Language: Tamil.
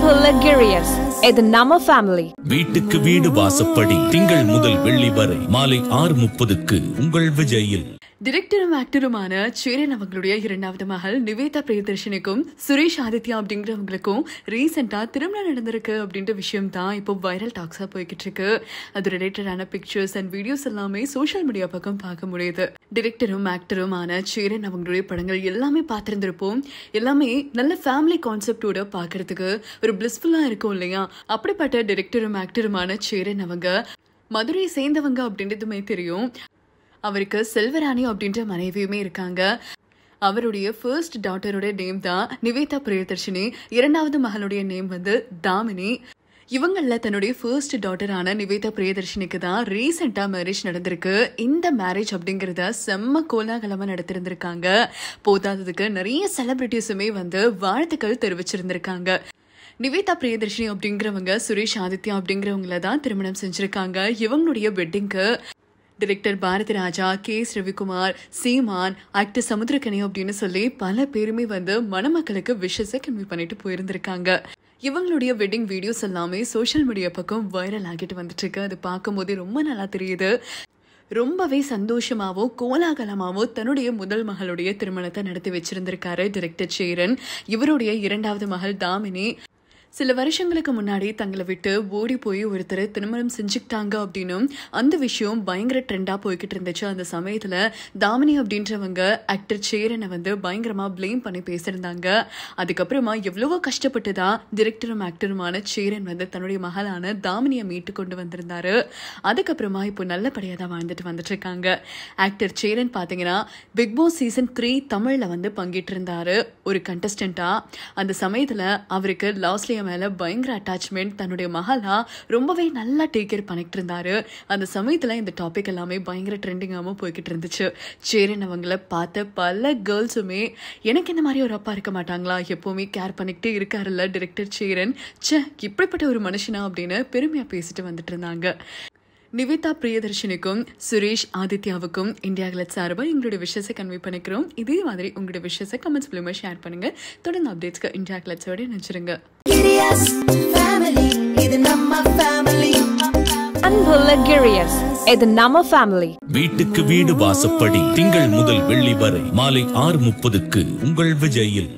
Unplugged இது நம்ம ஃபேமிலி. வீட்டுக்கு வீடு வாசப்படி திங்கள் முதல் வெள்ளி வரை மாலை 6:30க்கு உங்கள் விஜயில். டிரெக்டரும் ஆக்டருமான சேரன் அவங்களுடைய இரண்டாவது மகள் நிவேதா பிரியதர்ஷினிக்கும் சுரேஷ் ஆதித்யா அப்படிங்கிறவங்களுக்கும் ரீசெண்டா திருமணம் நடந்திருக்கு அப்படின்ற விஷயம் தான் இப்போ வைரல் டாக்ஸா போய்கிட்டு இருக்கு. அது ரிலேட்டடான பிக்சர்ஸ் அண்ட் வீடியோஸ் எல்லாமே சோஷியல் மீடியா பக்கம் பார்க்க முடியுது. டிரெக்டரும் ஆக்டருமான சேரன் அவங்களுடைய படங்கள் எல்லாமே பார்த்திருந்திருப்போம். எல்லாமே நல்ல ஃபேமிலி கான்செப்டோட பார்க்கறதுக்கு ஒரு பிளிஸ்ஃபுல்லா இருக்கும் இல்லையா? அப்படிப்பட்ட டிரெக்டரும் ஆக்டருமான சேரன் அவங்க மதுரை சேர்ந்தவங்க அப்படின்றதுமே தெரியும். அவருக்கு செல்வராணி அப்படின்ற மனைவியுமே இருக்காங்க. அவருடைய ஃபர்ஸ்ட் டாட்டரோட நேம் தான் நிவேதா பிரியதர்ஷினி. இரண்டாவது மகளுடைய நேம் வந்து தாமினி. இவங்கள தன்னுடைய ஃபர்ஸ்ட் டாட்டரான நிவேதா பிரியதர்ஷினிக்கு தான் ரீசெண்டா மேரேஜ் நடந்திருக்கு. இந்த மேரேஜ் அப்படிங்கறத செம்ம கோலாகலமா நடத்திருந்திருக்காங்க. போதாததுக்கு நிறைய செலிபிரிட்டிஸுமே வந்து வாழ்த்துக்கள் தெரிவிச்சிருந்திருக்காங்க. நிவேதா பிரியதர்ஷினி அப்படிங்கிறவங்க சுரேஷ் ஆதித்யா அப்படிங்கிறவங்கள தான் திருமணம் செஞ்சிருக்காங்க. இவங்களுடைய வெட்டிங்க்கு டிரெக்டர் பாரதி ராஜா, கேஎஸ் ரவிக்குமார், சீமான், ஆக்டர் சமுத்திரக்கனி அப்படின்னு சொல்லி பல பேருமே வந்து மணமக்களுக்கு விஷஸை கன்வே பண்ணிட்டு போயிருந்திருக்காங்க. இவங்களுடைய வெட்டிங் வீடியோஸ் எல்லாமே சோஷியல் மீடியா பக்கம் வைரல் ஆகிட்டு வந்துட்டு இருக்கு. அது பார்க்கும் போதே ரொம்ப நல்லா தெரியுது. ரொம்பவே சந்தோஷமாவோ கோலாகலமாவோ தன்னுடைய முதல் மகளுடைய திருமணத்தை நடத்தி வச்சிருந்திருக்காரு டிரெக்டர் சேரன். இவருடைய இரண்டாவது மகள் தாமினி சில வருஷங்களுக்கு முன்னாடி தங்களை விட்டு ஓடி போய் ஒருத்தர் திருமணம் செஞ்சுக்கிட்டாங்க அப்படின்னும் அந்த விஷயம் பயங்கர ட்ரெண்டா போய்கிட்டு இருந்துச்சு. அந்த சமயத்துல தாமினி அப்படின்றவங்க ஆக்டர் சேரனை வந்து பயங்கரமா பிளேம் பண்ணி பேசியிருந்தாங்க. அதுக்கப்புறமா எவ்வளவோ கஷ்டப்பட்டுதான் டிரெக்டரும் ஆக்டருமான சேரன் வந்து தன்னுடைய மகளான தாமினியை மீட்டு கொண்டு வந்திருந்தாரு. அதுக்கப்புறமா இப்போ நல்லபடியா தான் வந்துட்டு இருக்காங்க. ஆக்டர் சேரன் பாத்தீங்கன்னா பிக் பாஸ் சீசன் 3 தமிழ்ல வந்து பங்கிட்டு இருந்தாரு ஒரு கண்டஸ்டன்டா. அந்த சமயத்துல அவருக்கு லாஸ்ட்லியா மேல பயங்கர அட்டாச்மெண்ட். தன்னுடைய மகளா ரொம்பவே நல்லா டேக் கேர் பண்ணிட்டு இருந்தாரு. அந்த சமயத்துல இந்த டாபிக் எல்லாமே பயங்கர ட்ரெண்டிங்காம போய்கிட்டு இருந்துச்சு. சேரன் அவங்கள பார்த்த பல கேர்ள்ஸுமே எனக்கு இந்த மாதிரி ஒரு அப்பா இருக்க மாட்டாங்களா, எப்பவுமே கேர் பண்ணிக்கிட்டே இருக்காருல்ல டிரெக்டர் சேரன், இப்படிப்பட்ட ஒரு மனுஷனா அப்படின்னு பெருமையா பேசிட்டு வந்துட்டு இருந்தாங்க. நிவேதா பிரியதர்ஷினிக்கும் சுரேஷ் ஆதித்யாவுக்கும் இந்தியா கிளட் சார்பாக எங்களுடைய விஷயத்தை கன்வே பண்ணிக்கிறோம். இதே மாதிரி உங்களுடைய விஷயத்தை கமெண்ட்ஸ் மூலமா ஷேர் பண்ணுங்க. தொடர்ந்து அப்டேட்ஸ்க்கு இந்தியா கிளட்ஸோட நினைச்சிருங்க. Unplugged இது நம்ம ஃபேமிலி. வீட்டுக்கு வீடு வாசப்படி திங்கள் முதல் வெள்ளி வரை மாலை 6:30க்கு உங்கள் விஜயில்.